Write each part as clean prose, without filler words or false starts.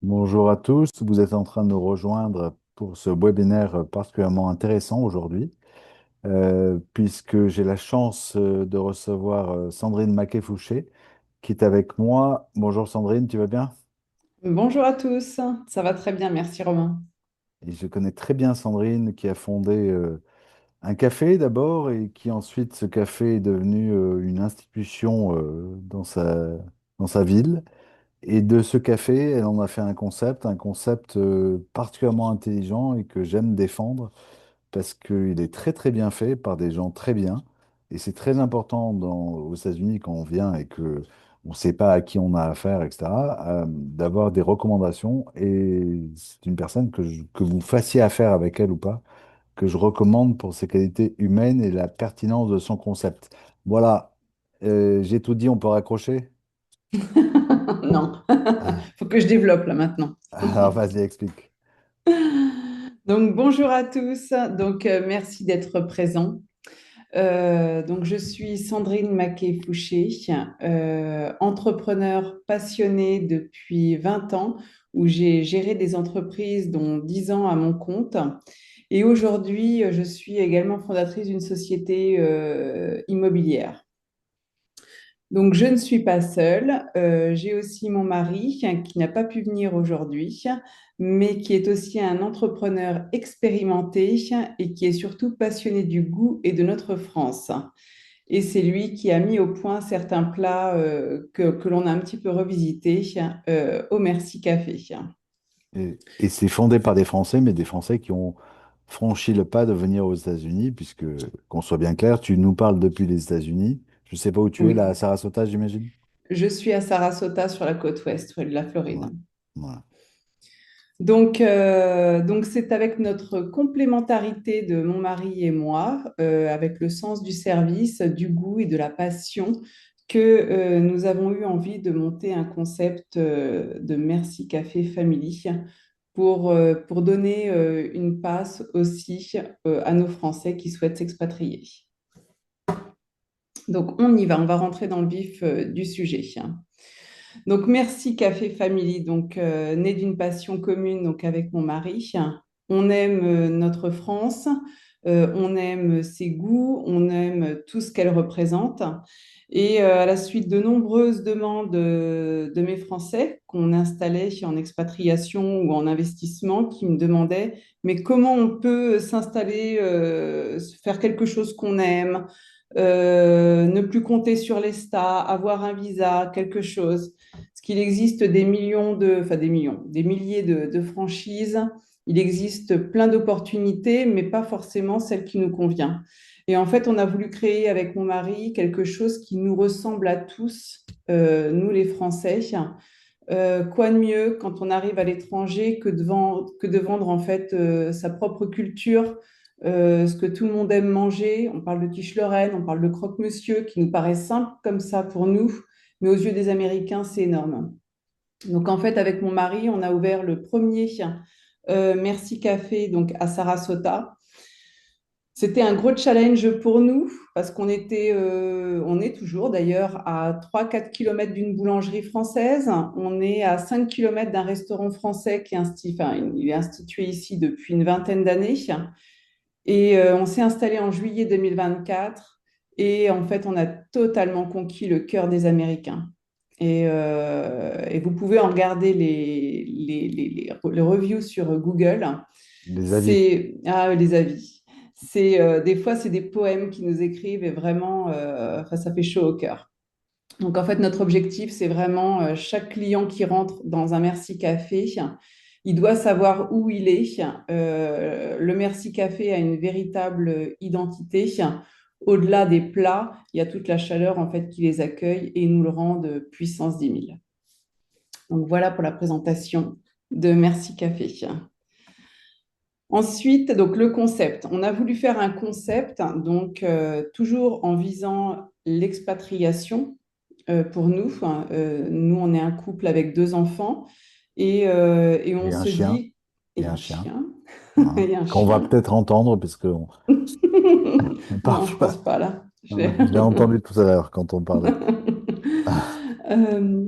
Bonjour à tous, vous êtes en train de nous rejoindre pour ce webinaire particulièrement intéressant aujourd'hui, puisque j'ai la chance de recevoir Sandrine Maquet-Fouché qui est avec moi. Bonjour Sandrine, tu vas bien? Bonjour à tous, ça va très bien, merci Romain. Et je connais très bien Sandrine qui a fondé un café d'abord et qui ensuite ce café est devenu une institution dans sa ville. Et de ce café, elle en a fait un concept particulièrement intelligent et que j'aime défendre parce qu'il est très très bien fait par des gens très bien. Et c'est très important aux États-Unis quand on vient et que on ne sait pas à qui on a affaire, etc., d'avoir des recommandations. Et c'est une personne que vous fassiez affaire avec elle ou pas, que je recommande pour ses qualités humaines et la pertinence de son concept. Voilà. J'ai tout dit, on peut raccrocher? Non, Ah, faut que je développe là maintenant. alors vas-y, explique. Donc bonjour à tous, merci d'être présents. Donc je suis Sandrine Maquet-Fouché, entrepreneur passionnée depuis 20 ans où j'ai géré des entreprises dont 10 ans à mon compte. Et aujourd'hui, je suis également fondatrice d'une société immobilière. Donc, je ne suis pas seule. J'ai aussi mon mari qui n'a pas pu venir aujourd'hui, mais qui est aussi un entrepreneur expérimenté et qui est surtout passionné du goût et de notre France. Et c'est lui qui a mis au point certains plats que l'on a un petit peu revisités au Merci Café. Et c'est fondé par des Français, mais des Français qui ont franchi le pas de venir aux États-Unis, puisque, qu'on soit bien clair, tu nous parles depuis les États-Unis. Je ne sais pas où tu es, là, à Oui, Sarasota, j'imagine. je suis à Sarasota sur la côte ouest de la Floride. Voilà. Voilà. Donc c'est avec notre complémentarité de mon mari et moi, avec le sens du service, du goût et de la passion, que nous avons eu envie de monter un concept de Merci Café Family pour donner une passe aussi à nos Français qui souhaitent s'expatrier. Donc on y va, on va rentrer dans le vif du sujet. Donc, Merci Café Family, né d'une passion commune donc avec mon mari. On aime notre France, on aime ses goûts, on aime tout ce qu'elle représente. Et à la suite de nombreuses demandes de mes Français qu'on installait en expatriation ou en investissement, qui me demandaient, mais comment on peut s'installer, faire quelque chose qu'on aime, ne plus compter sur l'ESTA, avoir un visa, quelque chose. Parce qu'il existe des millions enfin des millions, des milliers de franchises. Il existe plein d'opportunités, mais pas forcément celle qui nous convient. Et en fait, on a voulu créer avec mon mari quelque chose qui nous ressemble à tous, nous les Français. Quoi de mieux quand on arrive à l'étranger que de vendre en fait sa propre culture, ce que tout le monde aime manger. On parle de quiche Lorraine, on parle de croque-monsieur, qui nous paraît simple comme ça pour nous, mais aux yeux des Américains, c'est énorme. Donc en fait, avec mon mari, on a ouvert le premier Merci Café donc à Sarasota. C'était un gros challenge pour nous parce on est toujours d'ailleurs à 3-4 kilomètres d'une boulangerie française. On est à 5 kilomètres d'un restaurant français il est institué ici depuis une vingtaine d'années. Et on s'est installé en juillet 2024 et en fait, on a totalement conquis le cœur des Américains. Et vous pouvez en regarder les reviews sur Google. Les avis. Les avis. Des fois, c'est des poèmes qui nous écrivent et vraiment, enfin, ça fait chaud au cœur. Donc, en fait, notre objectif, c'est vraiment chaque client qui rentre dans un Merci Café, il doit savoir où il est. Le Merci Café a une véritable identité. Au-delà des plats, il y a toute la chaleur en fait qui les accueille et nous le rend de puissance 10 000. Donc, voilà pour la présentation de Merci Café. Ensuite, donc le concept. On a voulu faire un concept, toujours en visant l'expatriation pour nous. Nous, on est un couple avec 2 enfants et on Et un se chien. dit, Et et un un chien. chien, Hein, et un qu'on va chien. peut-être entendre, parce que Non, je pense parfois, pas là. je l'ai entendu tout à l'heure quand on parlait. Euh,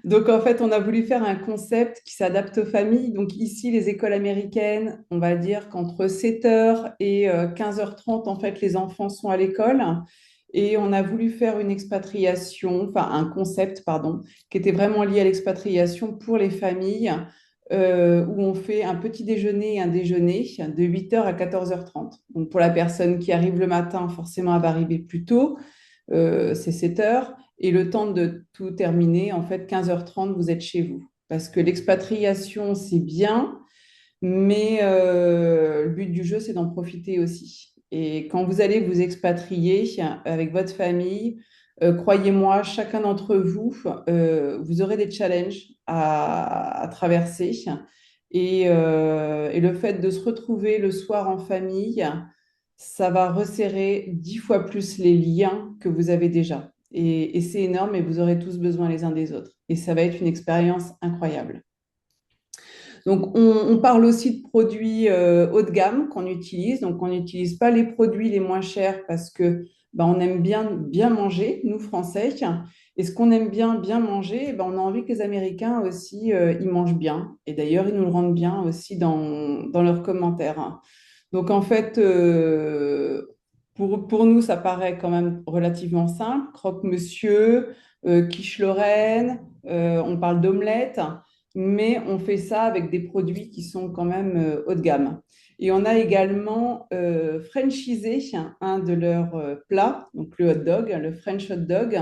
Donc, en fait, on a voulu faire un concept qui s'adapte aux familles. Donc, ici, les écoles américaines, on va dire qu'entre 7h et 15h30, en fait, les enfants sont à l'école. Et on a voulu faire une expatriation, enfin, un concept, pardon, qui était vraiment lié à l'expatriation pour les familles, où on fait un petit déjeuner et un déjeuner de 8h à 14h30. Donc, pour la personne qui arrive le matin, forcément, elle va arriver plus tôt, c'est 7 heures. Et le temps de tout terminer, en fait, 15h30, vous êtes chez vous. Parce que l'expatriation, c'est bien, mais le but du jeu, c'est d'en profiter aussi. Et quand vous allez vous expatrier avec votre famille, croyez-moi, chacun d'entre vous, vous aurez des challenges à traverser. Et le fait de se retrouver le soir en famille, ça va resserrer 10 fois plus les liens que vous avez déjà. Et c'est énorme et vous aurez tous besoin les uns des autres. Et ça va être une expérience incroyable. Donc, on parle aussi de produits haut de gamme qu'on utilise. Donc, on n'utilise pas les produits les moins chers parce que on aime bien manger, nous, Français. Et ce qu'on aime bien manger, on a envie que les Américains aussi, ils mangent bien. Et d'ailleurs, ils nous le rendent bien aussi dans leurs commentaires. Donc, en fait, pour nous, ça paraît quand même relativement simple. Croque-monsieur, quiche Lorraine, on parle d'omelette, mais on fait ça avec des produits qui sont quand même haut de gamme. Et on a également franchisé un de leurs plats, donc le hot dog, le French hot dog,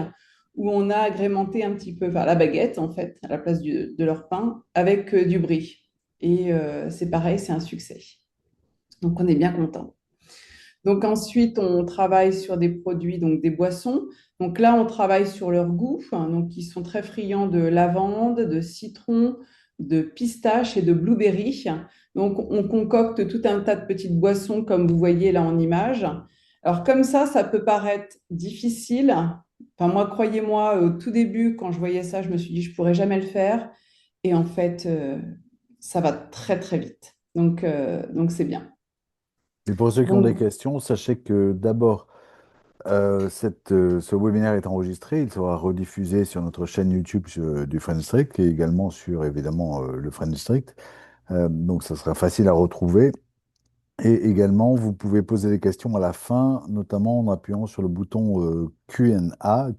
où on a agrémenté un petit peu, enfin, la baguette en fait, à la place de leur pain, avec du brie. Et c'est pareil, c'est un succès. Donc on est bien content. Donc ensuite, on travaille sur des produits, donc des boissons. Donc là, on travaille sur leur goût. Donc ils sont très friands de lavande, de citron, de pistache et de blueberry. Donc on concocte tout un tas de petites boissons comme vous voyez là en image. Alors comme ça peut paraître difficile. Enfin moi, croyez-moi, au tout début, quand je voyais ça, je me suis dit je pourrais jamais le faire. Et en fait, ça va très très vite. Donc c'est bien. Et pour ceux qui ont des Donc questions, sachez que d'abord, ce webinaire est enregistré, il sera rediffusé sur notre chaîne YouTube du Friend District et également sur évidemment le Friend District. Donc ça sera facile à retrouver. Et également, vous pouvez poser des questions à la fin, notamment en appuyant sur le bouton Q&A,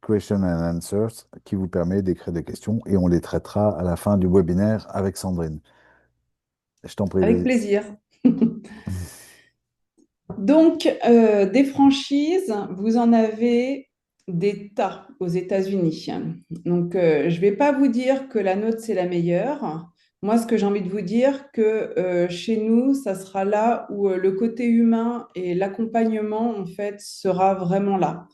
Question and Answers, qui vous permet d'écrire des questions et on les traitera à la fin du webinaire avec Sandrine. Je t'en prie, avec vas-y. plaisir. Donc, des franchises, vous en avez des tas aux États-Unis. Donc, je ne vais pas vous dire que la nôtre, c'est la meilleure. Moi, ce que j'ai envie de vous dire, que chez nous, ça sera là où le côté humain et l'accompagnement, en fait, sera vraiment là.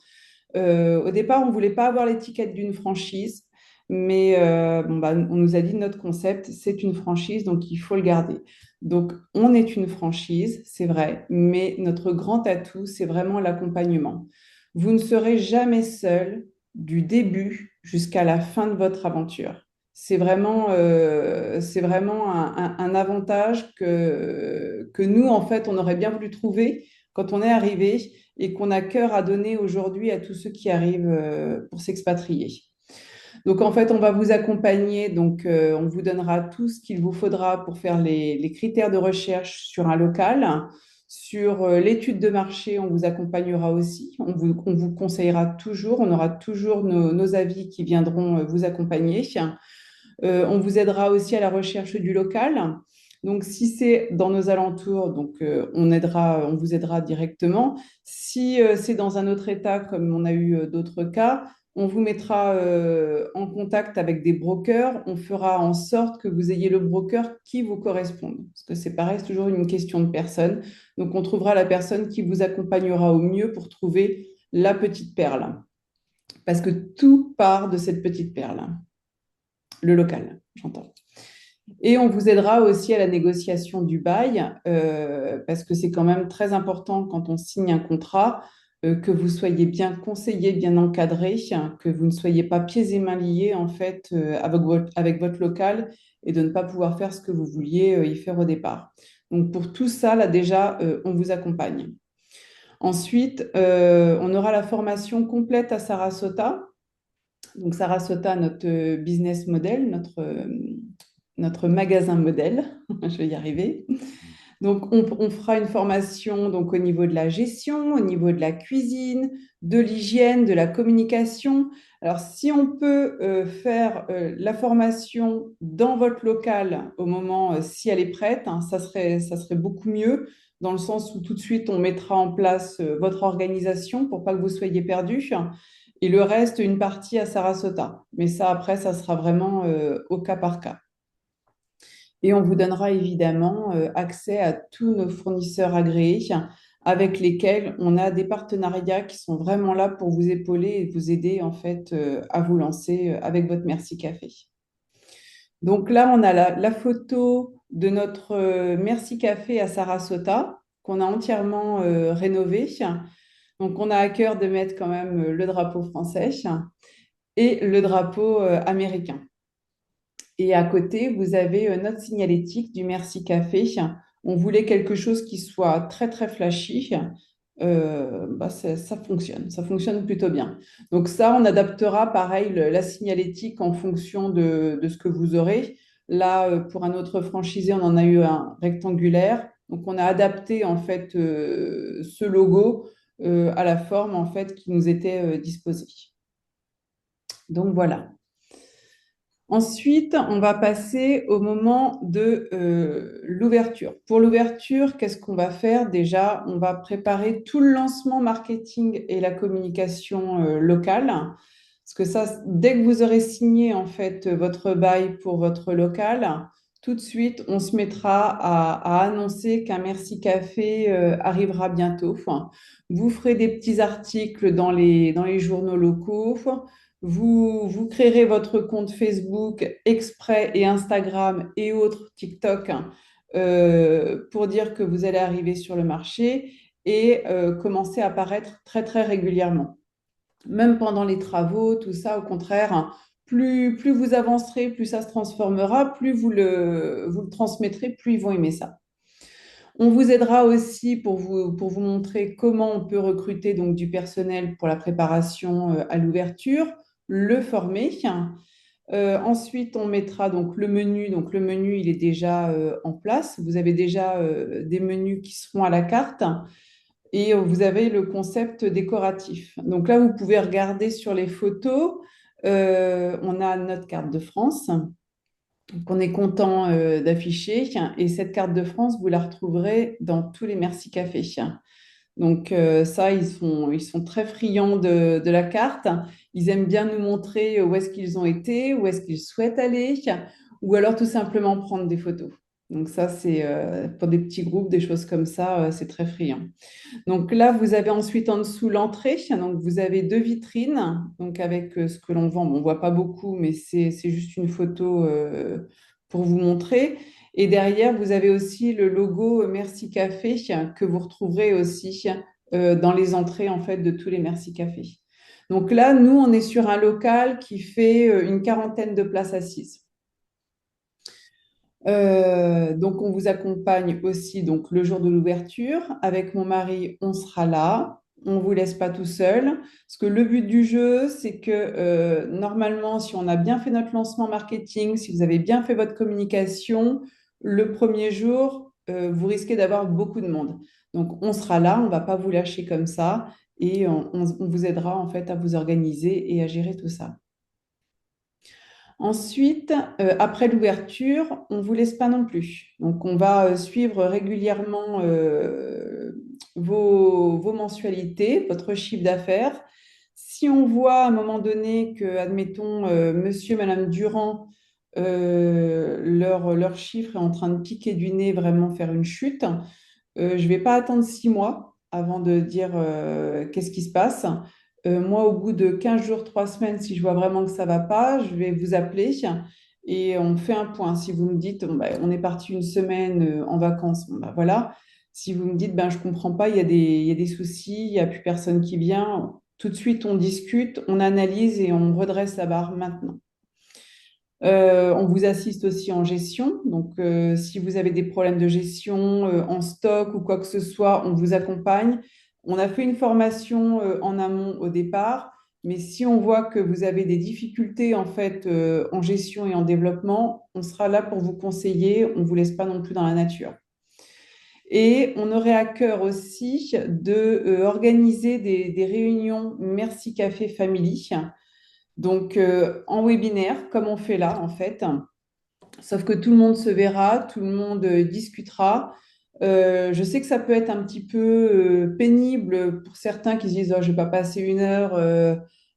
Au départ, on ne voulait pas avoir l'étiquette d'une franchise, mais on nous a dit notre concept, c'est une franchise, donc il faut le garder. Donc, on est une franchise, c'est vrai, mais notre grand atout, c'est vraiment l'accompagnement. Vous ne serez jamais seul du début jusqu'à la fin de votre aventure. C'est vraiment un avantage que nous, en fait, on aurait bien voulu trouver quand on est arrivé et qu'on a cœur à donner aujourd'hui à tous ceux qui arrivent pour s'expatrier. Donc, en fait, on va vous accompagner. Donc, on vous donnera tout ce qu'il vous faudra pour faire les critères de recherche sur un local. Sur l'étude de marché, on vous accompagnera aussi. On vous conseillera toujours. On aura toujours nos avis qui viendront vous accompagner. On vous aidera aussi à la recherche du local. Donc, si c'est dans nos alentours, donc on vous aidera directement. Si c'est dans un autre État, comme on a eu d'autres cas, on vous mettra en contact avec des brokers. On fera en sorte que vous ayez le broker qui vous corresponde. Parce que c'est pareil, c'est toujours une question de personne. Donc, on trouvera la personne qui vous accompagnera au mieux pour trouver la petite perle. Parce que tout part de cette petite perle, le local, j'entends. Et on vous aidera aussi à la négociation du bail, parce que c'est quand même très important quand on signe un contrat, que vous soyez bien conseillé, bien encadré, que vous ne soyez pas pieds et mains liés en fait avec votre local et de ne pas pouvoir faire ce que vous vouliez y faire au départ. Donc pour tout ça, là déjà, on vous accompagne. Ensuite, on aura la formation complète à Sarasota Donc, Sarasota, notre business model, notre magasin modèle, je vais y arriver. Donc, on fera une formation donc, au niveau de la gestion, au niveau de la cuisine, de l'hygiène, de la communication. Alors, si on peut faire la formation dans votre local au moment, si elle est prête, hein, ça serait beaucoup mieux, dans le sens où tout de suite, on mettra en place votre organisation pour pas que vous soyez perdus. Et le reste, une partie à Sarasota. Mais ça, après, ça sera vraiment au cas par cas. Et on vous donnera évidemment accès à tous nos fournisseurs agréés avec lesquels on a des partenariats qui sont vraiment là pour vous épauler et vous aider en fait à vous lancer avec votre Merci Café. Donc là, on a la photo de notre Merci Café à Sarasota qu'on a entièrement rénové. Donc on a à cœur de mettre quand même le drapeau français et le drapeau américain. Et à côté, vous avez notre signalétique du Merci Café. On voulait quelque chose qui soit très, très flashy. Ça fonctionne plutôt bien. Donc ça, on adaptera pareil la signalétique en fonction de ce que vous aurez. Là, pour un autre franchisé, on en a eu un rectangulaire. Donc on a adapté en fait ce logo à la forme en fait qui nous était disposée. Donc voilà. Ensuite, on va passer au moment de l'ouverture. Pour l'ouverture, qu'est-ce qu'on va faire? Déjà, on va préparer tout le lancement marketing et la communication locale. Parce que ça, dès que vous aurez signé en fait votre bail pour votre local, tout de suite, on se mettra à annoncer qu'un Merci Café arrivera bientôt. Enfin, vous ferez des petits articles dans les journaux locaux. Vous créerez votre compte Facebook exprès et Instagram et autres TikTok pour dire que vous allez arriver sur le marché et commencer à apparaître très, très régulièrement. Même pendant les travaux, tout ça, au contraire, hein, plus vous avancerez, plus ça se transformera, plus vous le transmettrez, plus ils vont aimer ça. On vous aidera aussi pour vous montrer comment on peut recruter donc, du personnel pour la préparation à l'ouverture, le former. Ensuite, on mettra donc le menu. Donc le menu, il est déjà en place. Vous avez déjà des menus qui seront à la carte et vous avez le concept décoratif. Donc là, vous pouvez regarder sur les photos. On a notre carte de France qu'on est content d'afficher. Et cette carte de France, vous la retrouverez dans tous les Merci Café. Donc ça, ils sont très friands de la carte. Ils aiment bien nous montrer où est-ce qu'ils ont été, où est-ce qu'ils souhaitent aller, ou alors tout simplement prendre des photos. Donc ça, c'est pour des petits groupes, des choses comme ça, c'est très friand. Donc là, vous avez ensuite en dessous l'entrée. Donc vous avez deux vitrines, donc avec ce que l'on vend. Bon, on ne voit pas beaucoup, mais c'est juste une photo pour vous montrer. Et derrière, vous avez aussi le logo Merci Café que vous retrouverez aussi dans les entrées en fait de tous les Merci Café. Donc là, nous, on est sur un local qui fait une quarantaine de places assises. Donc, on vous accompagne aussi donc, le jour de l'ouverture. Avec mon mari, on sera là. On ne vous laisse pas tout seul. Parce que le but du jeu, c'est que normalement, si on a bien fait notre lancement marketing, si vous avez bien fait votre communication, le premier jour, vous risquez d'avoir beaucoup de monde. Donc, on sera là, on ne va pas vous lâcher comme ça et on vous aidera en fait à vous organiser et à gérer tout ça. Ensuite, après l'ouverture, on ne vous laisse pas non plus. Donc, on va suivre régulièrement vos mensualités, votre chiffre d'affaires. Si on voit à un moment donné que, admettons, monsieur, madame Durand, leur chiffre est en train de piquer du nez, vraiment faire une chute, je ne vais pas attendre 6 mois avant de dire qu'est-ce qui se passe. Moi, au bout de 15 jours, 3 semaines, si je vois vraiment que ça ne va pas, je vais vous appeler et on fait un point. Si vous me dites, bon, ben, on est parti une semaine en vacances, bon, ben, voilà. Si vous me dites, ben, je ne comprends pas, il y a des soucis, il n'y a plus personne qui vient, tout de suite, on discute, on analyse et on redresse la barre maintenant. On vous assiste aussi en gestion. Donc, si vous avez des problèmes de gestion en stock ou quoi que ce soit, on vous accompagne. On a fait une formation en amont au départ. Mais si on voit que vous avez des difficultés en fait en gestion et en développement, on sera là pour vous conseiller. On ne vous laisse pas non plus dans la nature. Et on aurait à cœur aussi de organiser des réunions Merci Café Family, donc en webinaire, comme on fait là en fait. Sauf que tout le monde se verra, tout le monde discutera. Je sais que ça peut être un petit peu pénible pour certains qui se disent, oh, je vais pas passer une heure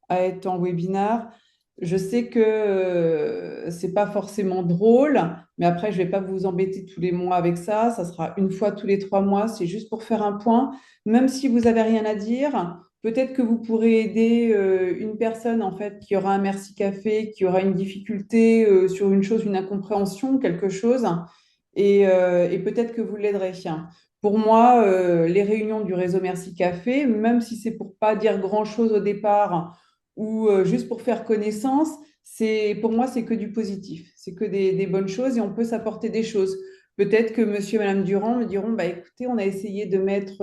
à être en webinar. Je sais que c'est pas forcément drôle, mais après, je vais pas vous embêter tous les mois avec ça. Ça sera une fois tous les 3 mois. C'est juste pour faire un point. Même si vous avez rien à dire, peut-être que vous pourrez aider une personne en fait qui aura un merci café, qui aura une difficulté sur une chose, une incompréhension, quelque chose, et peut-être que vous l'aiderez. Pour moi, les réunions du réseau Merci Café, même si c'est pour pas dire grand-chose au départ ou juste pour faire connaissance, c'est pour moi c'est que du positif, c'est que des bonnes choses et on peut s'apporter des choses. Peut-être que monsieur et madame Durand me diront, bah écoutez, on a essayé de mettre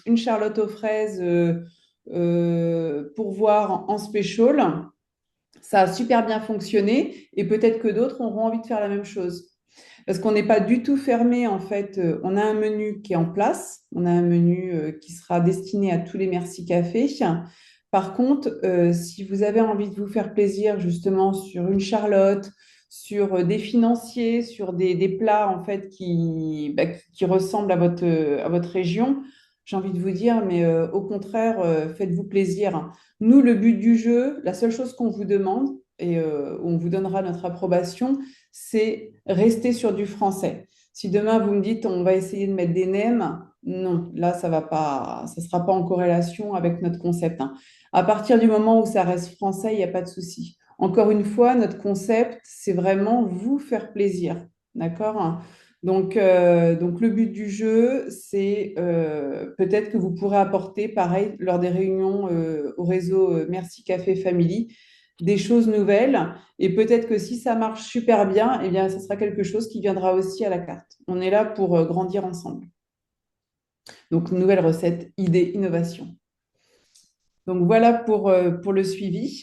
une charlotte aux fraises pour voir en special. Ça a super bien fonctionné et peut-être que d'autres auront envie de faire la même chose. Parce qu'on n'est pas du tout fermé, en fait. On a un menu qui est en place, on a un menu qui sera destiné à tous les merci cafés. Par contre, si vous avez envie de vous faire plaisir justement sur une charlotte, sur des financiers, sur des plats en fait qui ressemblent à votre région, j'ai envie de vous dire, mais au contraire, faites-vous plaisir. Nous, le but du jeu, la seule chose qu'on vous demande, et où on vous donnera notre approbation, c'est rester sur du français. Si demain vous me dites on va essayer de mettre des nems, non, là ça va pas, ça sera pas en corrélation avec notre concept. À partir du moment où ça reste français, il n'y a pas de souci. Encore une fois, notre concept, c'est vraiment vous faire plaisir, d'accord? Donc le but du jeu, c'est peut-être que vous pourrez apporter, pareil, lors des réunions au réseau Merci Café Family, des choses nouvelles. Et peut-être que si ça marche super bien, eh bien, ça sera quelque chose qui viendra aussi à la carte. On est là pour grandir ensemble. Donc, nouvelle recette, idée, innovation. Donc, voilà pour le suivi.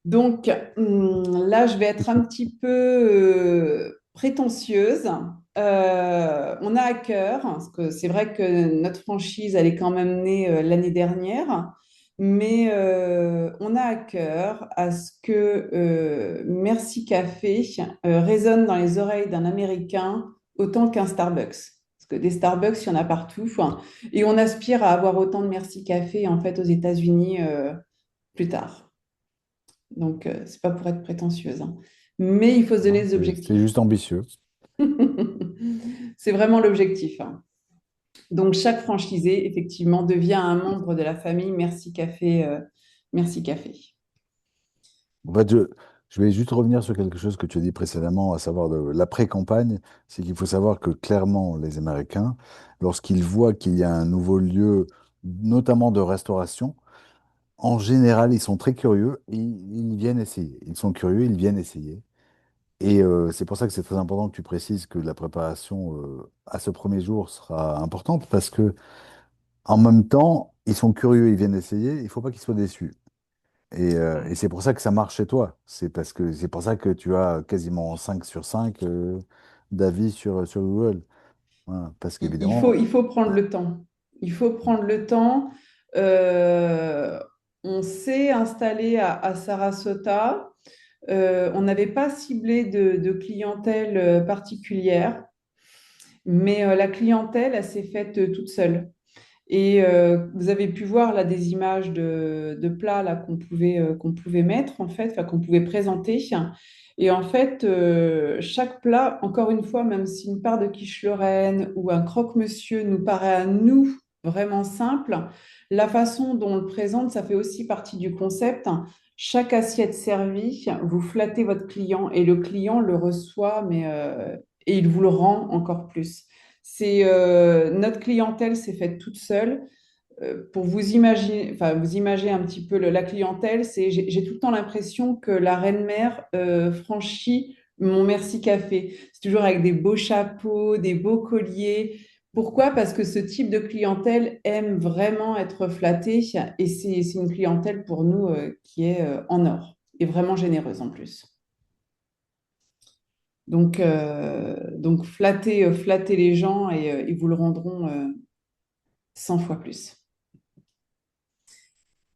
Donc, là, je vais être un petit peu prétentieuse. On a à cœur, parce que c'est vrai que notre franchise, elle est quand même née l'année dernière, mais on a à cœur à ce que Merci Café résonne dans les oreilles d'un Américain autant qu'un Starbucks. Parce que des Starbucks, il y en a partout. Enfin, et on aspire à avoir autant de Merci Café en fait aux États-Unis plus tard. Donc, c'est pas pour être prétentieuse, hein. Mais il faut se donner Hein, des c'est objectifs. juste ambitieux. C'est vraiment l'objectif, hein. Donc, chaque franchisé, effectivement, devient un membre de la famille Merci Café. Merci Café. En fait, je vais juste revenir sur quelque chose que tu as dit précédemment, à savoir de l'après-campagne. C'est qu'il faut savoir que clairement, les Américains, lorsqu'ils voient qu'il y a un nouveau lieu, notamment de restauration, en général, ils sont très curieux et ils viennent essayer. Ils sont curieux, ils viennent essayer. Et c'est pour ça que c'est très important que tu précises que la préparation à ce premier jour sera importante parce que en même temps, ils sont curieux, ils viennent essayer. Il ne faut pas qu'ils soient déçus. Et c'est pour ça que ça marche chez toi. C'est pour ça que tu as quasiment 5 sur 5 d'avis sur Google. Voilà. Parce qu'évidemment, Il faut prendre le temps. Il faut prendre le temps. Euh, on s'est installé à Sarasota. On n'avait pas ciblé de clientèle particulière, mais la clientèle, elle s'est faite toute seule. Et vous avez pu voir là des images de plats là qu'on pouvait mettre en fait, enfin qu'on pouvait présenter. Et en fait, chaque plat, encore une fois, même si une part de quiche Lorraine ou un croque-monsieur nous paraît à nous vraiment simple, la façon dont on le présente, ça fait aussi partie du concept. Chaque assiette servie, vous flattez votre client et le client le reçoit, et il vous le rend encore plus. C'est notre clientèle s'est faite toute seule. Pour vous imaginer, enfin vous imaginer un petit peu la clientèle, j'ai tout le temps l'impression que la reine-mère franchit mon Merci Café. C'est toujours avec des beaux chapeaux, des beaux colliers. Pourquoi? Parce que ce type de clientèle aime vraiment être flattée et c'est une clientèle pour nous qui est en or et vraiment généreuse en plus. Donc flatter les gens et ils vous le rendront 100 fois plus.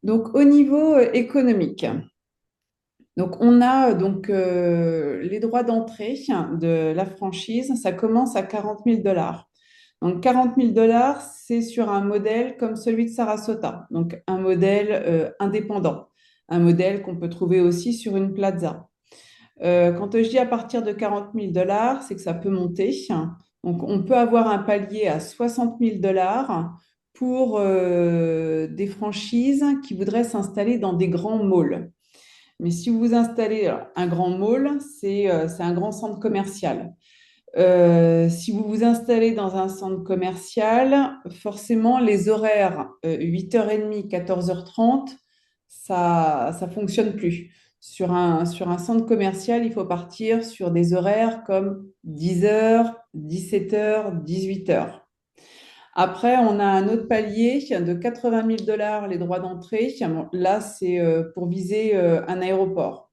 Donc au niveau économique, donc on a les droits d'entrée de la franchise, ça commence à 40 000 $. Donc 40 000 $, c'est sur un modèle comme celui de Sarasota, donc un modèle indépendant, un modèle qu'on peut trouver aussi sur une plaza. Quand je dis à partir de 40 000 $, c'est que ça peut monter. Donc on peut avoir un palier à 60 000 $ pour des franchises qui voudraient s'installer dans des grands malls. Mais si vous vous installez, alors, un grand mall, c'est un grand centre commercial. Si vous vous installez dans un centre commercial, forcément, les horaires 8h30, 14h30, ça fonctionne plus. Sur un centre commercial, il faut partir sur des horaires comme 10h, 17h, 18h. Après, on a un autre palier de 80 000 $ les droits d'entrée. Bon, là, c'est pour viser un aéroport.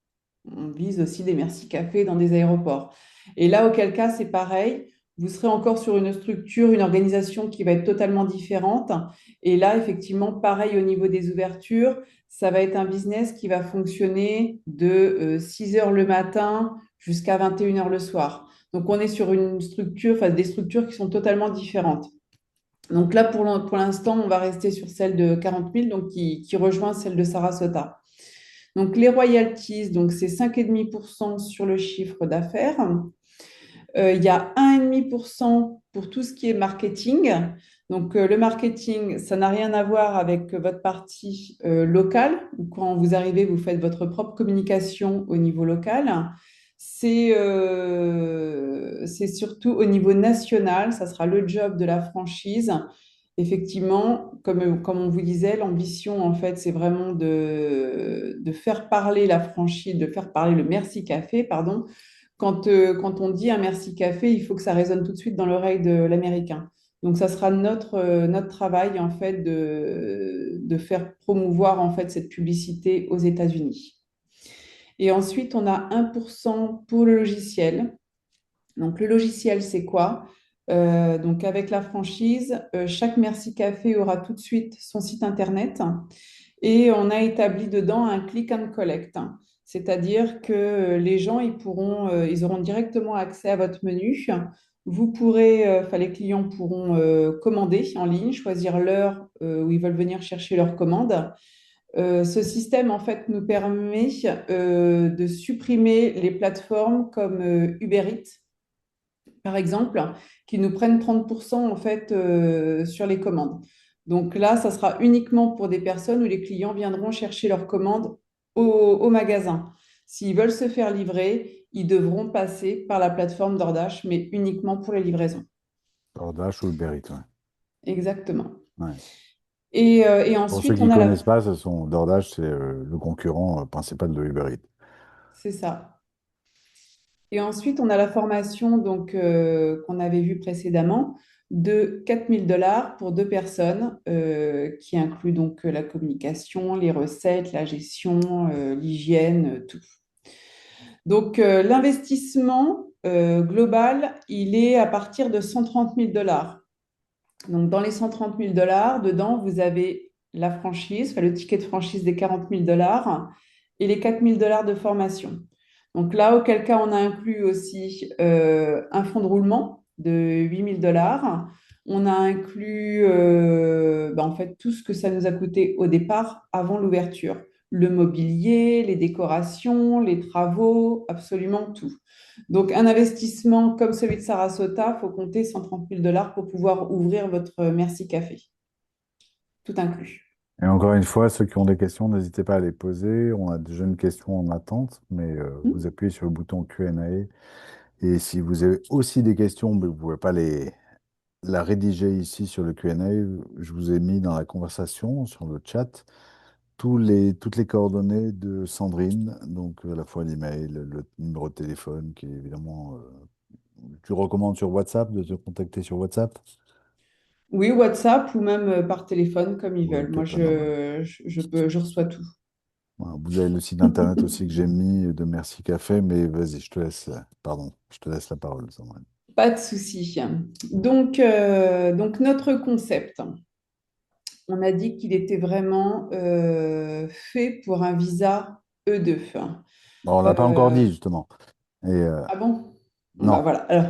On vise aussi des merci cafés dans des aéroports. Et là, auquel cas, c'est pareil. Vous serez encore sur une structure, une organisation qui va être totalement différente. Et là, effectivement, pareil au niveau des ouvertures, ça va être un business qui va fonctionner de 6 heures le matin jusqu'à 21 heures le soir. Donc, on est sur une structure, enfin, des structures qui sont totalement différentes. Donc là, pour l'instant, on va rester sur celle de 40 000, donc qui rejoint celle de Sarasota. Donc les royalties, donc c'est 5,5% sur le chiffre d'affaires. Il y a 1,5% pour tout ce qui est marketing. Donc le marketing, ça n'a rien à voir avec votre partie locale. Quand vous arrivez, vous faites votre propre communication au niveau local. C'est surtout au niveau national, ça sera le job de la franchise. Effectivement, comme on vous disait, l'ambition, en fait, c'est vraiment de faire parler la franchise, de faire parler le Merci Café, pardon. Quand on dit un Merci Café, il faut que ça résonne tout de suite dans l'oreille de l'Américain. Donc, ça sera notre travail, en fait, de faire promouvoir, en fait, cette publicité aux États-Unis. Et ensuite, on a 1% pour le logiciel. Donc, le logiciel, c'est quoi? Donc, avec la franchise, chaque Merci Café aura tout de suite son site internet et on a établi dedans un click and collect. C'est-à-dire que les gens, ils auront directement accès à votre menu. Vous pourrez, enfin, les clients pourront commander en ligne, choisir l'heure où ils veulent venir chercher leur commande. Ce système, en fait, nous permet de supprimer les plateformes comme Uber Eats par exemple, qui nous prennent 30% en fait sur les commandes. Donc là, ça sera uniquement pour des personnes où les clients viendront chercher leurs commandes au magasin. S'ils veulent se faire livrer, ils devront passer par la plateforme DoorDash, mais uniquement pour les livraisons. DoorDash ou Uber Eats, ouais. Exactement. Ouais. Et Pour ceux ensuite, qui on ne a connaissent la... pas, DoorDash, c'est le concurrent principal de Uber Eats. C'est ça. Et ensuite, on a la formation donc, qu'on avait vue précédemment de 4 000 $ pour deux personnes, qui inclut donc la communication, les recettes, la gestion, l'hygiène, tout. Donc, l'investissement global, il est à partir de 130 000 $. Donc, dans les 130 000 $, dedans, vous avez la franchise, enfin, le ticket de franchise des 40 000 $ et les 4 000 $ de formation. Donc là, auquel cas, on a inclus aussi un fonds de roulement de 8 000 $. On a inclus en fait tout ce que ça nous a coûté au départ avant l'ouverture. Le mobilier, les décorations, les travaux, absolument tout. Donc un investissement comme celui de Sarasota, il faut compter 130 000 $ pour pouvoir ouvrir votre Merci Café, tout inclus. Et encore une fois, ceux qui ont des questions, n'hésitez pas à les poser. On a déjà une question en attente, mais vous appuyez sur le bouton Q&A. Et si vous avez aussi des questions, mais vous ne pouvez pas la rédiger ici sur le Q&A, je vous ai mis dans la conversation, sur le chat, toutes les coordonnées de Sandrine, donc à la fois l'email, le numéro de téléphone, qui est évidemment... tu recommandes sur WhatsApp, de te contacter sur WhatsApp? Oui, WhatsApp ou même par téléphone comme ils Oui, veulent. Moi, téléphone normal. je reçois tout. Voilà, vous avez le site internet aussi que j'ai mis de Merci Café, mais vas-y, je te laisse, pardon, je te laisse la parole, Sandrine. Pas de souci. Donc notre concept, on a dit qu'il était vraiment fait pour un visa E2. Bon, on l'a pas encore Euh, dit, justement. Et ah bon? Bah non. voilà. Alors,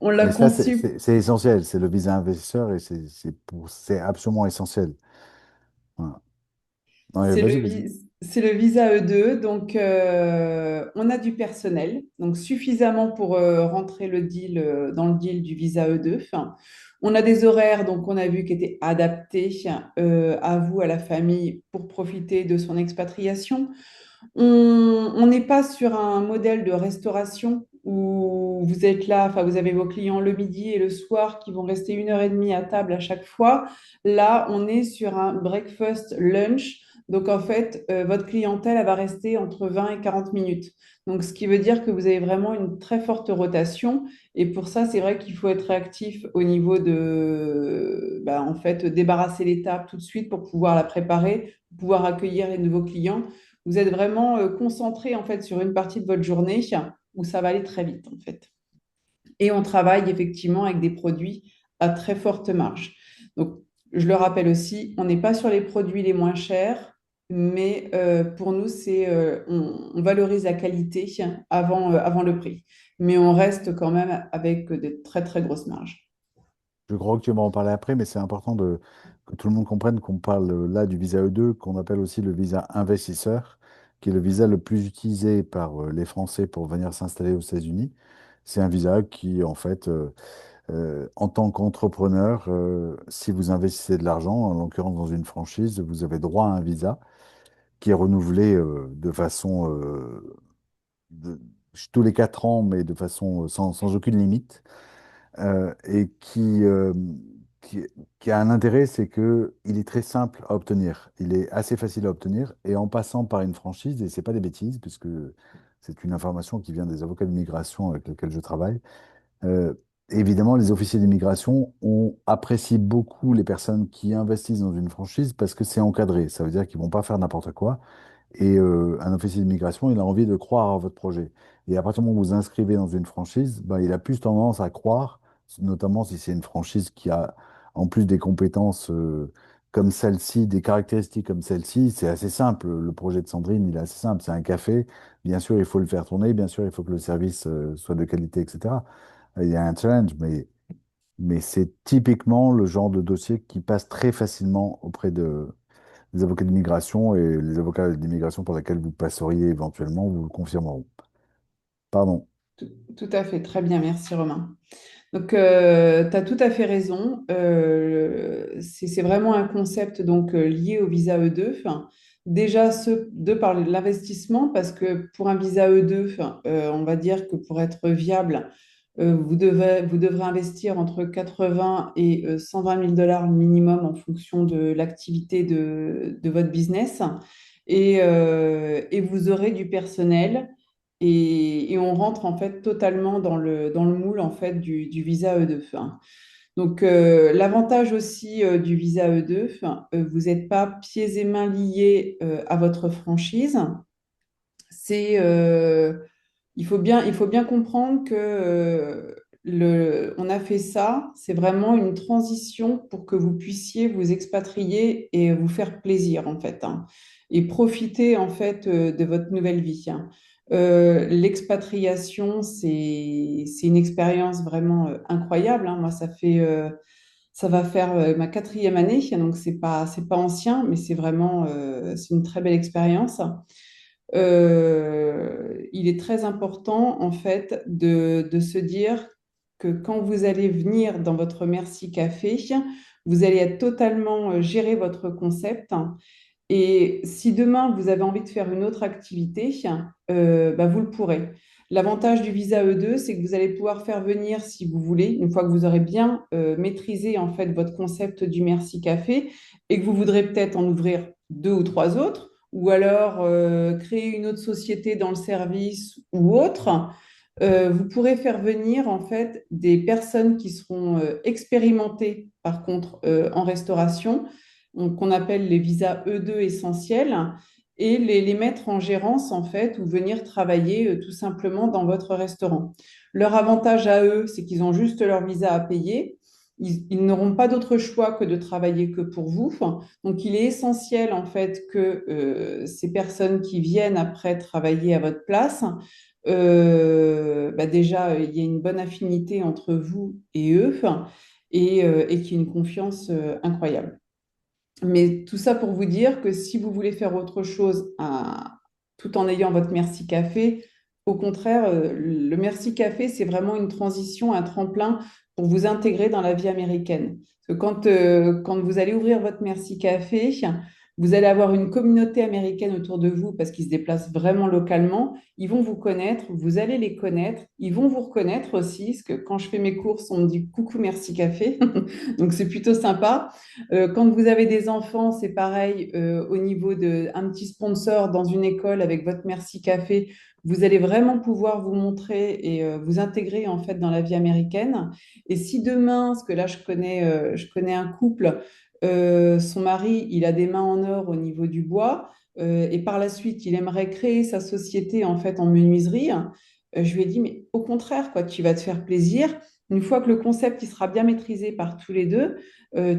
on l'a Mais ça, conçu. c'est essentiel. C'est le visa investisseur et c'est absolument essentiel. Voilà. Ouais, vas-y, vas-y. C'est le visa E2, donc on a du personnel, donc suffisamment pour rentrer dans le deal du visa E2. Enfin, on a des horaires, donc on a vu qui étaient adaptés à vous, à la famille, pour profiter de son expatriation. On n'est pas sur un modèle de restauration où vous êtes là, enfin vous avez vos clients le midi et le soir qui vont rester 1 heure et demie à table à chaque fois. Là, on est sur un breakfast lunch. Donc en fait, votre clientèle, elle va rester entre 20 et 40 minutes. Donc ce qui veut dire que vous avez vraiment une très forte rotation. Et pour ça, c'est vrai qu'il faut être réactif au niveau de, bah, en fait, débarrasser les tables tout de suite pour pouvoir la préparer, pouvoir accueillir les nouveaux clients. Vous êtes vraiment concentré en fait sur une partie de votre journée où ça va aller très vite en fait. Et on travaille effectivement avec des produits à très forte marge. Donc, je le rappelle aussi, on n'est pas sur les produits les moins chers, mais pour nous, on valorise la qualité avant le prix. Mais on reste quand même avec de très, très grosses marges. Je crois que tu vas en parler après, mais c'est important que tout le monde comprenne qu'on parle là du visa E2, qu'on appelle aussi le visa investisseur, qui est le visa le plus utilisé par les Français pour venir s'installer aux États-Unis. C'est un visa qui, en fait, en tant qu'entrepreneur, si vous investissez de l'argent, en l'occurrence dans une franchise, vous avez droit à un visa qui est renouvelé de façon de- tous les 4 ans, mais de façon sans aucune limite, et qui, qui a un intérêt, c'est que il est très simple à obtenir. Il est assez facile à obtenir, et en passant par une franchise, et c'est pas des bêtises, puisque c'est une information qui vient des avocats d'immigration avec lesquels je travaille. euh, Évidemment, les officiers d'immigration apprécient beaucoup les personnes qui investissent dans une franchise parce que c'est encadré. Ça veut dire qu'ils vont pas faire n'importe quoi. Et un officier d'immigration, il a envie de croire à votre projet. Et à partir du moment où vous inscrivez dans une franchise, ben, il a plus tendance à croire, notamment si c'est une franchise qui a en plus des compétences comme celle-ci, des caractéristiques comme celle-ci. C'est assez simple. Le projet de Sandrine, il est assez simple. C'est un café. Bien sûr, il faut le faire tourner. Bien sûr, il faut que le service soit de qualité, etc. Il y a un challenge, mais c'est typiquement le genre de dossier qui passe très facilement auprès des avocats d'immigration, et les avocats d'immigration pour lesquels vous passeriez éventuellement vous le confirmeront. Pardon. Tout à fait, très bien, merci Romain. Donc, tu as tout à fait raison. C'est vraiment un concept donc lié au visa E2. Enfin, déjà, de par l'investissement, parce que pour un visa E2, enfin, on va dire que pour être viable, vous devrez investir entre 80 et 120 000 dollars minimum en fonction de l'activité de votre business. Et vous aurez du personnel et on rentre en fait totalement dans le moule en fait du visa E2. Hein. Donc l'avantage aussi du visa E2, vous n'êtes pas pieds et mains liés à votre franchise. C'est il faut bien comprendre que on a fait ça, c'est vraiment une transition pour que vous puissiez vous expatrier et vous faire plaisir en fait, hein, et profiter en fait de votre nouvelle vie. Hein. L'expatriation, c'est une expérience vraiment incroyable. Hein. Moi, ça va faire ma 4e année, donc c'est pas ancien, mais c'est vraiment c'est une très belle expérience. Il est très important en fait de se dire que quand vous allez venir dans votre Merci Café, vous allez être totalement gérer votre concept. Et si demain vous avez envie de faire une autre activité, bah, vous le pourrez. L'avantage du visa E2, c'est que vous allez pouvoir faire venir, si vous voulez, une fois que vous aurez bien maîtrisé en fait votre concept du Merci Café et que vous voudrez peut-être en ouvrir deux ou trois autres, ou alors créer une autre société dans le service ou autre, vous pourrez faire venir en fait des personnes qui seront expérimentées par contre en restauration, qu'on appelle les visas E2 essentiels, et les mettre en gérance en fait ou venir travailler tout simplement dans votre restaurant. Leur avantage à eux, c'est qu'ils ont juste leur visa à payer. Ils n'auront pas d'autre choix que de travailler que pour vous. Donc, il est essentiel en fait que ces personnes qui viennent après travailler à votre place, déjà, il y a une bonne affinité entre vous et eux et qu'il y ait une confiance incroyable. Mais tout ça pour vous dire que si vous voulez faire autre chose tout en ayant votre Merci Café, au contraire, le Merci Café, c'est vraiment une transition, un tremplin pour vous intégrer dans la vie américaine. Parce que quand vous allez ouvrir votre Merci Café, vous allez avoir une communauté américaine autour de vous parce qu'ils se déplacent vraiment localement. Ils vont vous connaître, vous allez les connaître, ils vont vous reconnaître aussi, parce que quand je fais mes courses, on me dit coucou, merci café. Donc c'est plutôt sympa. Quand vous avez des enfants, c'est pareil, au niveau de un petit sponsor dans une école avec votre Merci Café, vous allez vraiment pouvoir vous montrer et vous intégrer en fait dans la vie américaine. Et si demain, parce que là je connais un couple, son mari, il a des mains en or au niveau du bois, et par la suite, il aimerait créer sa société en fait en menuiserie. Je lui ai dit, mais au contraire, quoi, tu vas te faire plaisir. Une fois que le concept il sera bien maîtrisé par tous les deux,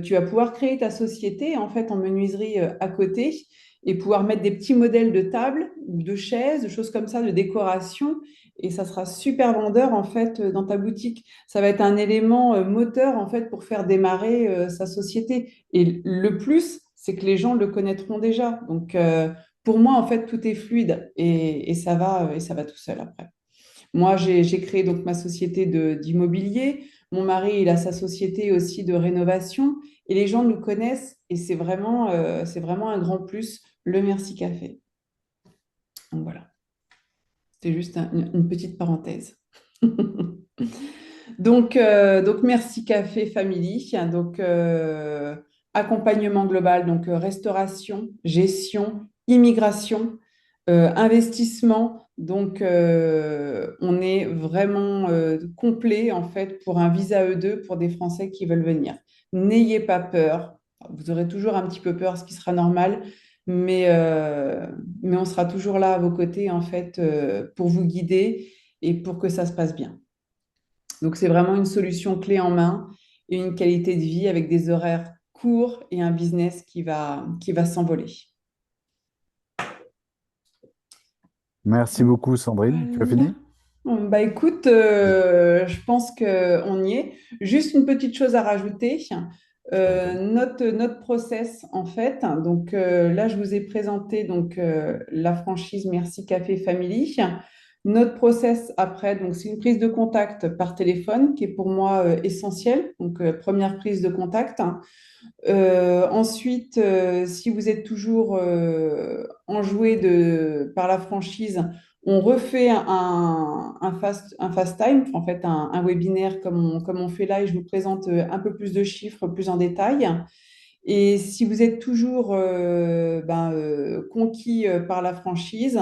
tu vas pouvoir créer ta société en fait en menuiserie à côté et pouvoir mettre des petits modèles de tables ou de chaises, de choses comme ça, de décoration. Et ça sera super vendeur en fait dans ta boutique. Ça va être un élément moteur en fait pour faire démarrer sa société. Et le plus, c'est que les gens le connaîtront déjà. Donc pour moi en fait tout est fluide et ça va tout seul après. Moi, j'ai créé donc ma société d'immobilier. Mon mari, il a sa société aussi de rénovation. Et les gens nous connaissent et c'est vraiment un grand plus, le Merci Café. Donc voilà, c'était juste une petite parenthèse. Donc Merci Café Family. Donc, accompagnement global, donc restauration, gestion, immigration, investissement. Donc, on est vraiment complet en fait pour un visa E2 pour des Français qui veulent venir. N'ayez pas peur. Vous aurez toujours un petit peu peur, ce qui sera normal, mais, euh, mais on sera toujours là à vos côtés en fait pour vous guider et pour que ça se passe bien. Donc, c'est vraiment une solution clé en main et une qualité de vie avec des horaires courts et un business qui va s'envoler. Merci beaucoup, Sandrine. Tu as Voilà. fini? Bon, bah écoute, je pense qu'on y est. Juste une petite chose à rajouter. Je t'en prie. Notre process, en fait, donc là, je vous ai présenté donc, la franchise Merci Café Family. Notre process après, donc c'est une prise de contact par téléphone qui est pour moi essentielle. Donc, première prise de contact. Ensuite, si vous êtes toujours enjoué par la franchise, on refait un fast time, en fait un webinaire comme on fait là, et je vous présente un peu plus de chiffres, plus en détail. Et si vous êtes toujours conquis par la franchise,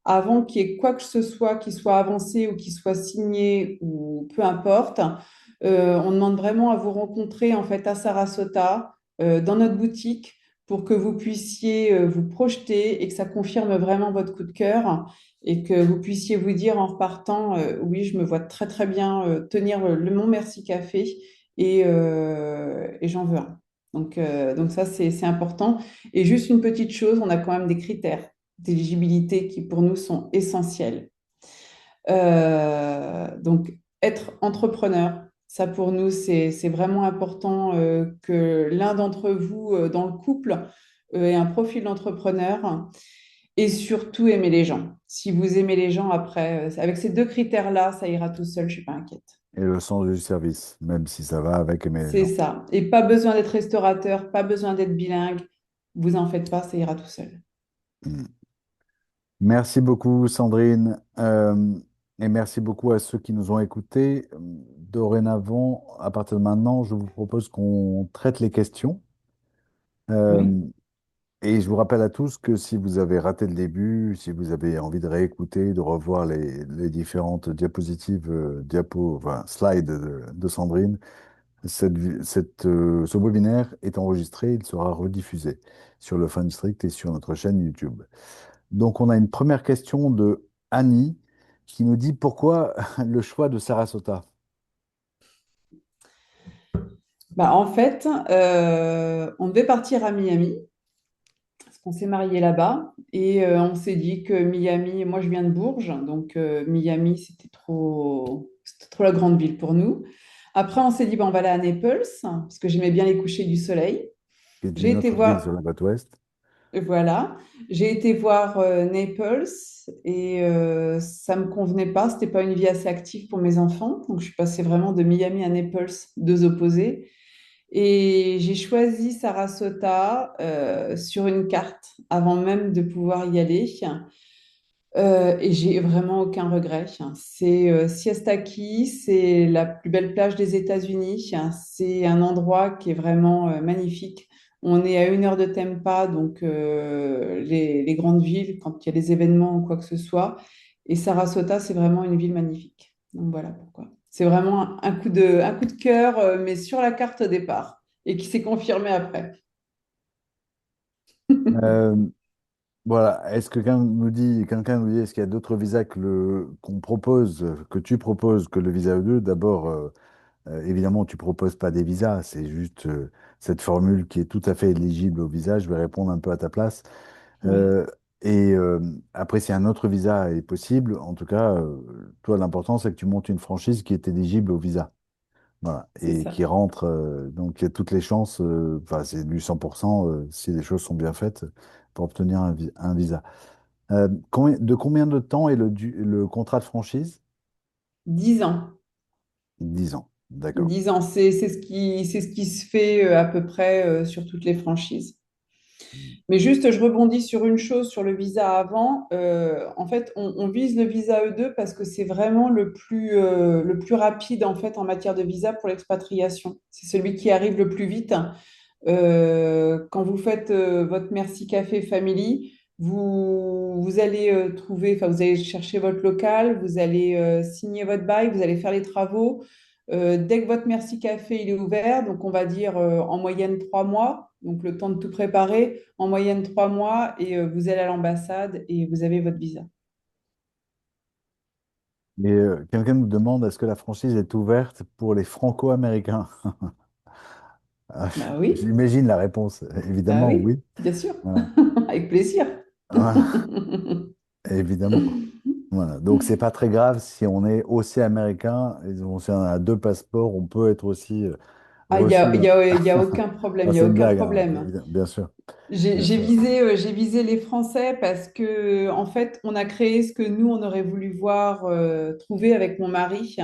avant qu'il y ait quoi que ce soit qui soit avancé ou qui soit signé ou peu importe, on demande vraiment à vous rencontrer en fait à Sarasota, dans notre boutique, pour que vous puissiez vous projeter et que ça confirme vraiment votre coup de cœur et que vous puissiez vous dire en repartant, oui, je me vois très très bien tenir le Mont Merci Café et j'en veux un. Donc ça, c'est important. Et juste une petite chose, on a quand même des critères d'éligibilité qui pour nous sont essentiels. Donc, être entrepreneur, ça pour nous, c'est vraiment important que l'un d'entre vous dans le couple ait un profil d'entrepreneur et surtout aimer les gens. Si vous aimez les gens, après, avec ces deux critères-là, ça ira tout seul, je ne suis pas inquiète. Et le sens du service, même si ça va avec aimer les C'est gens. ça. Et pas besoin d'être restaurateur, pas besoin d'être bilingue. Vous en faites pas, ça ira tout seul. Mm. Merci beaucoup, Sandrine. Et merci beaucoup à ceux qui nous ont écoutés. Dorénavant, à partir de maintenant, je vous propose qu'on traite les questions. Oui. Euh, Et je vous rappelle à tous que si vous avez raté le début, si vous avez envie de réécouter, de revoir les différentes diapositives, enfin, slides de Sandrine, ce webinaire est enregistré, il sera rediffusé sur le Fun Strict et sur notre chaîne YouTube. Donc, on a une première question de Annie qui nous dit pourquoi le choix de Sarasota? Bah, en fait, on devait partir à Miami, parce qu'on s'est mariés là-bas, et on s'est dit que Miami, moi je viens de Bourges, donc Miami, c'était trop la grande ville pour nous. Après, on s'est dit, bah, on va aller à Naples, parce que j'aimais bien les couchers du soleil. Qui est J'ai une été autre ville sur voir, la côte ouest. voilà, j'ai été voir Naples, et ça me convenait pas, c'était pas une vie assez active pour mes enfants, donc je suis passée vraiment de Miami à Naples, deux opposés. Et j'ai choisi Sarasota sur une carte avant même de pouvoir y aller. Et j'ai vraiment aucun regret. C'est Siesta Key, c'est la plus belle plage des États-Unis. C'est un endroit qui est vraiment magnifique. On est à 1 heure de Tampa, donc les grandes villes, quand il y a des événements ou quoi que ce soit. Et Sarasota, c'est vraiment une ville magnifique. Donc voilà pourquoi. C'est vraiment un coup de cœur, mais sur la carte au départ, et qui s'est confirmé après. Euh, voilà. Est-ce que quelqu'un nous dit, est-ce qu'il y a d'autres visas qu'on propose, que tu proposes que le visa E2? D'abord, évidemment, tu proposes pas des visas, c'est juste cette formule qui est tout à fait éligible au visa. Je vais répondre un peu à ta place. Oui, Euh, et après, si un autre visa est possible, en tout cas, toi, l'important, c'est que tu montes une franchise qui est éligible au visa. Voilà. c'est Et qui ça. rentre, donc il y a toutes les chances, enfin, c'est du 100% si les choses sont bien faites pour obtenir un visa. De combien de temps est le contrat de franchise? 10 ans. 10 ans. D'accord. 10 ans, c'est ce qui se fait à peu près sur toutes les franchises. Mais juste, je rebondis sur une chose, sur le visa avant. En fait, on vise le visa E2 parce que c'est vraiment le plus rapide en fait en matière de visa pour l'expatriation. C'est celui qui arrive le plus vite. Quand vous faites votre Merci Café Family, vous allez trouver, enfin, vous allez chercher votre local, vous allez signer votre bail, vous allez faire les travaux. Dès que votre Merci Café il est ouvert, donc on va dire en moyenne 3 mois, donc le temps de tout préparer, en moyenne 3 mois, et vous allez à l'ambassade et vous avez votre visa. Et quelqu'un nous demande, est-ce que la franchise est ouverte pour les Franco-Américains? Ah, Bah oui, j'imagine la réponse. bah Évidemment, oui, oui. bien sûr, Voilà. avec plaisir. Voilà. Évidemment. Voilà. Donc, c'est pas très grave si on est aussi américain. Et donc, si on a deux passeports, on peut être aussi Ah, reçu. il y a aucun problème, Ah, il y a c'est une aucun blague, hein, problème. bien sûr. Bien sûr. J'ai visé les Français parce que, en fait, on a créé ce que nous, on aurait voulu voir trouver avec mon mari.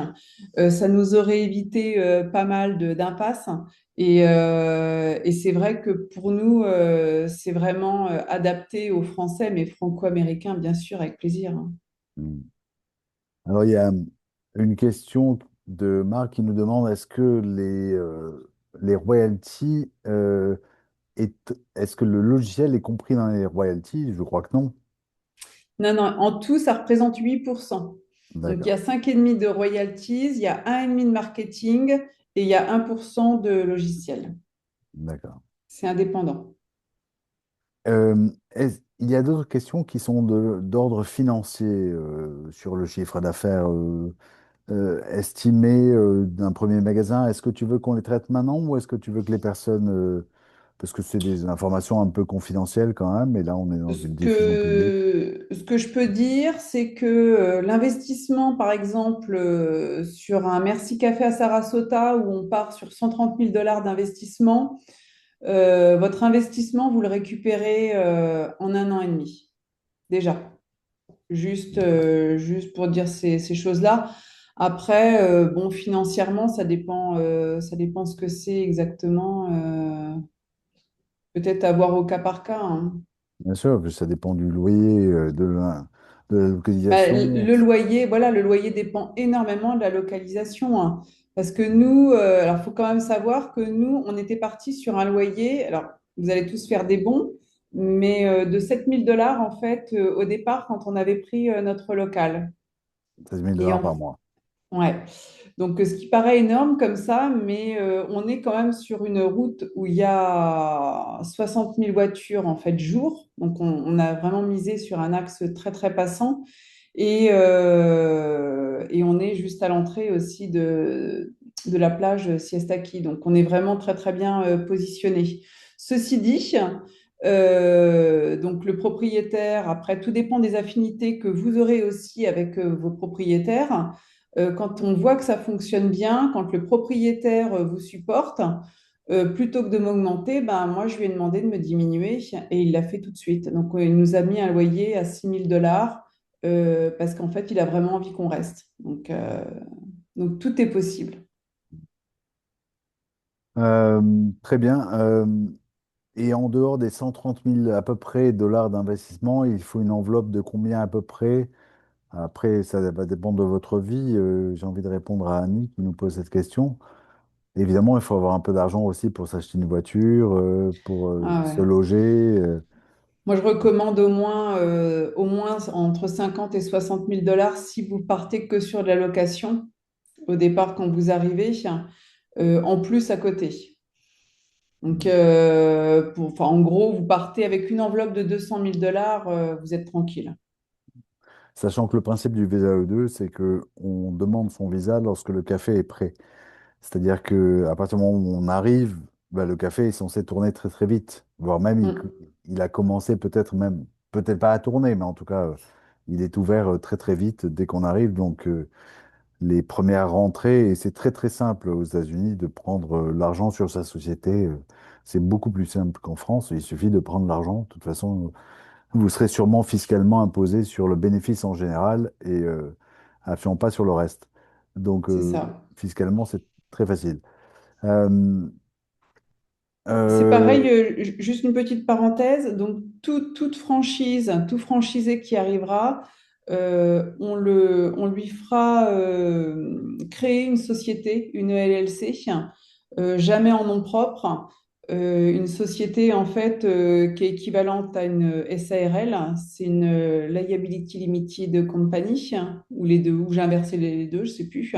Ça nous aurait évité pas mal d'impasses. Et c'est vrai que pour nous, c'est vraiment adapté aux Français, mais franco-américains, bien sûr, avec plaisir, hein. Mm. Alors, il y a une question de Marc qui nous demande est-ce que les royalties, est-ce que le logiciel est compris dans les royalties? Je crois que non. Non, non, en tout, ça représente 8%. Donc, il y D'accord, a 5,5 de royalties, il y a 1,5 de marketing et il y a 1% de logiciel. d'accord. C'est indépendant. Il y a d'autres questions qui sont d'ordre financier sur le chiffre d'affaires estimé d'un premier magasin. Est-ce que tu veux qu'on les traite maintenant ou est-ce que tu veux que les personnes... parce que c'est des informations un peu confidentielles quand même, et là on est dans une diffusion publique. Ce que je peux dire, c'est que l'investissement, par exemple, sur un Merci Café à Sarasota, où on part sur 130 000 dollars d'investissement, votre investissement, vous le récupérez en 1 an et demi, déjà. Juste pour dire ces choses-là. Après, bon, financièrement, ça dépend ce que c'est exactement. Peut-être à voir au cas par cas, hein. Bien sûr, puis ça dépend du loyer, de la Bah, localisation. le loyer, voilà, le loyer dépend énormément de la localisation, hein. Parce que nous, alors il faut quand même savoir que nous, on était parti sur un loyer. Alors, vous allez tous faire des bons, mais de 7 000 $ en fait au départ quand on avait pris notre local. 16 000 Et dollars en, par mois. ouais. Donc, ce qui paraît énorme comme ça, mais on est quand même sur une route où il y a 60 000 voitures en fait jour. Donc, on a vraiment misé sur un axe très très passant et on est juste à l'entrée aussi de la plage Siestaki. Donc, on est vraiment très très bien positionné. Ceci dit, donc le propriétaire, après, tout dépend des affinités que vous aurez aussi avec vos propriétaires. Quand on voit que ça fonctionne bien, quand le propriétaire vous supporte, plutôt que de m'augmenter, ben, moi, je lui ai demandé de me diminuer et il l'a fait tout de suite. Donc, il nous a mis un loyer à 6 000 $ parce qu'en fait, il a vraiment envie qu'on reste. Donc tout est possible. Très bien. Et en dehors des 130 000 à peu près dollars d'investissement, il faut une enveloppe de combien à peu près? Après, ça va dépendre de votre vie. J'ai envie de répondre à Annie qui nous pose cette question. Évidemment, il faut avoir un peu d'argent aussi pour s'acheter une voiture, pour Ah se ouais. loger. Moi, je recommande au moins entre 50 et 60 000 $ si vous partez que sur de la location au départ quand vous arrivez, en plus à côté. Donc, enfin, en gros, vous partez avec une enveloppe de 200 000 $, vous êtes tranquille. Sachant que le principe du visa E2, c'est que on demande son visa lorsque le café est prêt. C'est-à-dire que à partir du moment où on arrive, bah, le café est censé tourner très très vite. Voire même Mm, il a commencé peut-être même, peut-être pas à tourner, mais en tout cas, il est ouvert très très vite dès qu'on arrive. Donc les premières rentrées, et c'est très très simple aux États-Unis de prendre l'argent sur sa société. C'est beaucoup plus simple qu'en France. Il suffit de prendre l'argent. De toute façon, vous serez sûrement fiscalement imposé sur le bénéfice en général et absolument pas sur le reste. Donc, c'est ça. fiscalement, c'est très facile. Euh, C'est euh, pareil, juste une petite parenthèse. Donc, toute franchise, tout franchisé qui arrivera, on lui fera créer une société, une LLC, jamais en nom propre. Une société, en fait, qui est équivalente à une SARL. C'est une Liability Limited Company, ou les deux, ou j'ai inversé les deux, je ne sais plus.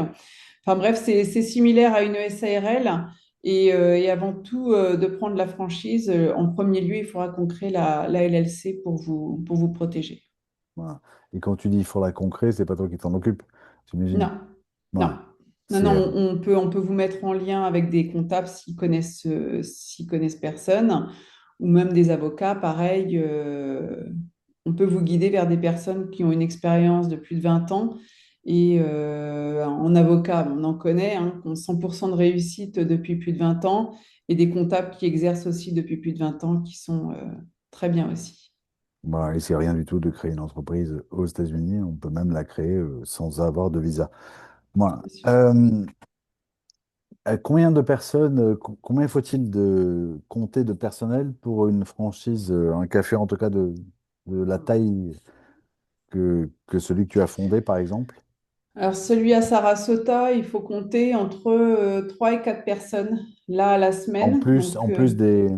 Enfin bref, c'est similaire à une SARL. Et avant tout, de prendre la franchise, en premier lieu, il faudra qu'on crée la LLC pour vous protéger. voilà. Et quand tu dis il faudra concret, c'est pas toi qui t'en occupe, j'imagine. Non, non, Ouais. non, C'est, non, on peut vous mettre en lien avec des comptables s'ils connaissent personne, ou même des avocats, pareil. On peut vous guider vers des personnes qui ont une expérience de plus de 20 ans. Et en avocat, on en connaît, hein, qui ont 100% de réussite depuis plus de 20 ans, et des comptables qui exercent aussi depuis plus de 20 ans, qui sont très bien aussi. voilà. Et c'est rien du tout de créer une entreprise aux États-Unis. On peut même la créer sans avoir de visa. Voilà. Bien sûr. Combien de personnes, combien faut-il de compter de personnel pour une franchise, un café en tout cas de la taille que celui que tu as fondé, par exemple? Alors, celui à Sarasota, il faut compter entre 3 et 4 personnes là à la semaine. Donc, En plus non, des-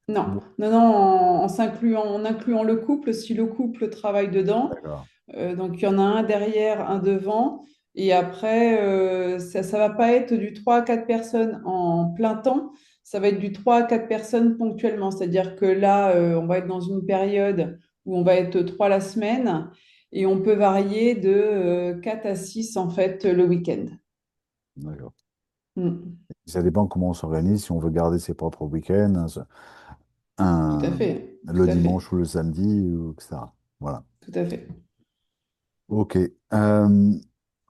non, non, en incluant le couple, si le couple travaille dedans. D'accord. Donc, il y en a un derrière, un devant. Et après, ça ne va pas être du 3 à 4 personnes en plein temps. Ça va être du 3 à 4 personnes ponctuellement. C'est-à-dire que là, on va être dans une période où on va être 3 la semaine et on peut varier de 4 à 6 en fait le week-end. D'accord. Mm. Ça dépend comment on s'organise, si on veut garder ses propres week-ends, Tout à un- fait, le tout à fait, dimanche ou le samedi, ou etc. Voilà. tout à fait. Ok.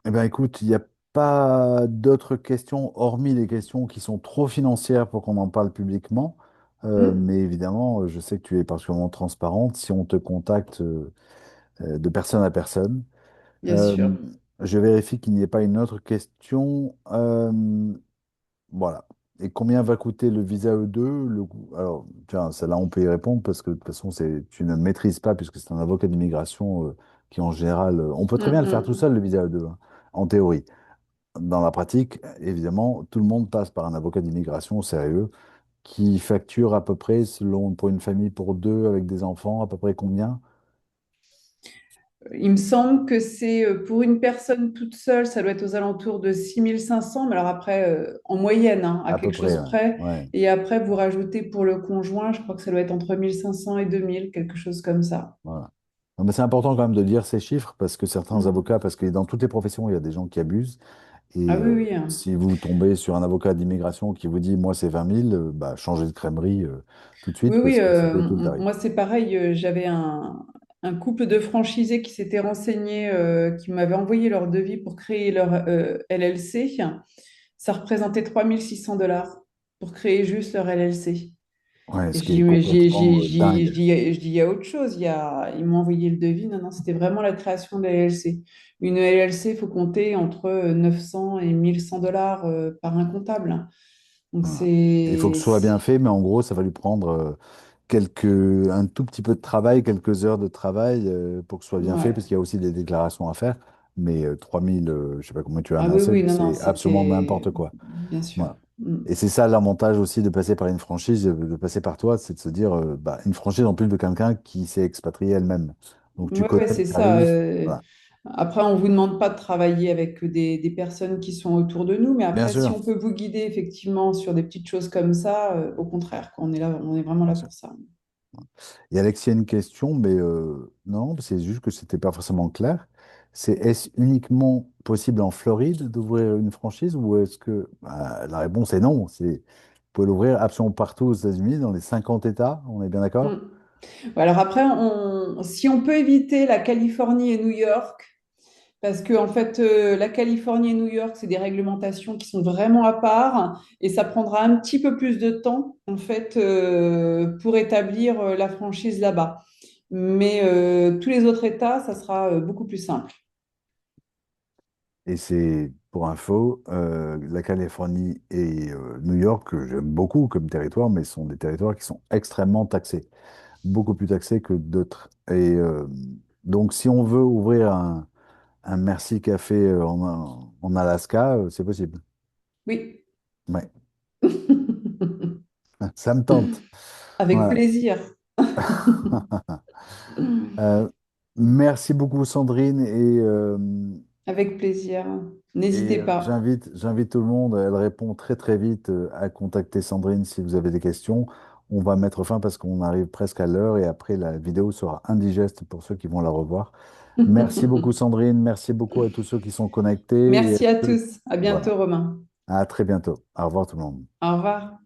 Eh bien, écoute, il n'y a pas d'autres questions, hormis les questions qui sont trop financières pour qu'on en parle publiquement. Mm. Mais évidemment, je sais que tu es particulièrement transparente. Si on te contacte de personne à personne, Bien Euh, sûr. je vérifie qu'il n'y ait pas une autre question. Voilà. Et combien va coûter le visa E2? Alors, tiens, celle-là, on peut y répondre parce que de toute façon, tu ne maîtrises pas, puisque c'est un avocat d'immigration qui, en général, on peut très Mm, bien le faire tout mm. seul, le visa E2, hein, en théorie. Dans la pratique, évidemment, tout le monde passe par un avocat d'immigration sérieux qui facture à peu près, selon pour une famille pour deux avec des enfants, à peu près combien? Il me semble que c'est pour une personne toute seule, ça doit être aux alentours de 6 500, mais alors après, en moyenne, hein, à À peu quelque près, chose ouais. près. Ouais, Et après, vous rajoutez pour le conjoint, je crois que ça doit être entre 1 500 et 2 000, quelque chose comme ça. voilà. Non, mais c'est important quand même de dire ces chiffres parce que certains Mm. avocats, parce que dans toutes les professions, il y a des gens qui abusent. Ah Et oui, oui, hein. si vous tombez sur un avocat d'immigration qui vous dit, moi, c'est 20 000, bah, changez de crèmerie tout de Oui, suite oui, parce que ça peut être tout le tarif. moi c'est pareil, j'avais un couple de franchisés qui s'était renseigné, qui m'avaient envoyé leur devis pour créer leur LLC. Ça représentait 3 600 $ pour créer juste leur LLC. Ouais, Et ce je qui est dis, mais complètement dingue. je dis, il y a autre chose. Ils m'ont envoyé le devis. Non, non, c'était vraiment la création de la LLC. Une LLC, il faut compter entre 900 et 1 100 $ par un comptable. Donc, Voilà. Et il faut que ce soit bien fait, mais en gros, ça va lui prendre un tout petit peu de travail, quelques heures de travail pour que ce soit bien fait, parce ouais. qu'il y a aussi des déclarations à faire. Mais 3000, je sais pas comment tu as Ah oui, annoncé, oui, mais non, non, c'est absolument c'était n'importe quoi. bien sûr. Voilà. Mm. Et c'est ça l'avantage aussi de passer par une franchise, de passer par toi, c'est de se dire, bah, une franchise en plus de quelqu'un qui s'est expatrié elle-même. Donc tu Ouais, connais ouais, les c'est ça. tarifs. Voilà. Après, on ne vous demande pas de travailler avec des personnes qui sont autour de nous, mais Bien après, si sûr, on peut vous guider effectivement sur des petites choses comme ça, au contraire, quoi, on est là, on est vraiment bien là sûr. pour ça. Et Alexis, il y a une question, mais non, c'est juste que c'était pas forcément clair. C'est est-ce uniquement possible en Floride d'ouvrir une franchise ou est-ce que bah, la réponse est non. Vous pouvez l'ouvrir absolument partout aux États-Unis, dans les 50 États, on est bien Mm. d'accord? Ouais, alors après, si on peut éviter la Californie et New York, parce que en fait, la Californie et New York, c'est des réglementations qui sont vraiment à part, et ça prendra un petit peu plus de temps en fait pour établir la franchise là-bas. Mais tous les autres États, ça sera beaucoup plus simple. Et c'est pour info, la Californie et New York, que j'aime beaucoup comme territoire, mais sont des territoires qui sont extrêmement taxés, beaucoup plus taxés que d'autres. Et donc, si on veut ouvrir un Merci Café en Alaska, c'est possible. Oui. Ouais, ça me tente. Avec Ouais. plaisir. Euh, merci beaucoup, Sandrine, Avec plaisir. N'hésitez pas. j'invite tout le monde. Elle répond très très vite à contacter Sandrine si vous avez des questions. On va mettre fin parce qu'on arrive presque à l'heure et après la vidéo sera indigeste pour ceux qui vont la revoir. Merci beaucoup, Sandrine. Merci beaucoup à tous ceux qui sont connectés. Merci à tous. À Voilà. bientôt, Romain. À très bientôt. Au revoir tout le monde. Au revoir.